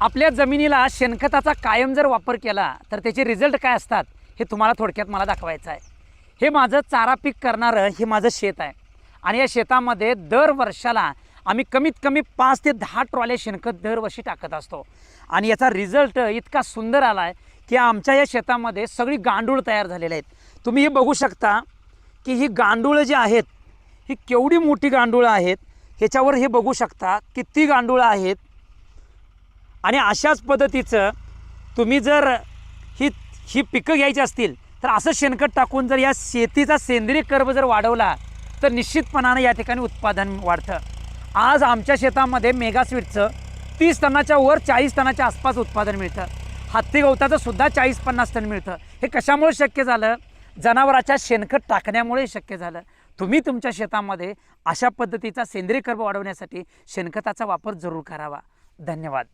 आपल्या जमिनीला शेणखताचा कायम जर वापर केला तर त्याचे रिझल्ट काय असतात हे तुम्हाला थोडक्यात मला दाखवायचं आहे। हे माझं चारा पीक करणारं हे माझं शेत आहे आणि या शेतामध्ये दर वर्षाला आम्ही कमीत कमी 5 ते 10 ट्रॉल्या शेणखत दरवर्षी टाकत असतो आणि याचा रिझल्ट इतका सुंदर आला आहे की आमच्या या शेतामध्ये सगळी गांडूळ तयार झालेले आहेत। तुम्ही हे बघू शकता की ही गांडूळं जी आहेत ही केवढी मोठी गांडूळं आहेत, ह्याच्यावर हे बघू शकता किती गांडूळं आहेत। आणि अशाच पद्धतीचं तुम्ही जर ही पिकं घ्यायची असतील तर असं शेणखत टाकून जर या शेतीचा सेंद्रिय कर्ब जर वाढवला तर निश्चितपणाने या ठिकाणी उत्पादन वाढतं। आज आमच्या शेतामध्ये मेगास्वीटचं 30 टनाच्या वर 40 टनाच्या आसपास उत्पादन मिळतं। हत्ती गवताचं सुद्धा 40-50 टन मिळतं। हे कशामुळे शक्य झालं? जनावराच्या शेणखत टाकण्यामुळे शक्य झालं। तुम्ही तुमच्या शेतामध्ये अशा पद्धतीचा सेंद्रिय कर्ब वाढवण्यासाठी शेणखताचा वापर जरूर करावा। धन्यवाद।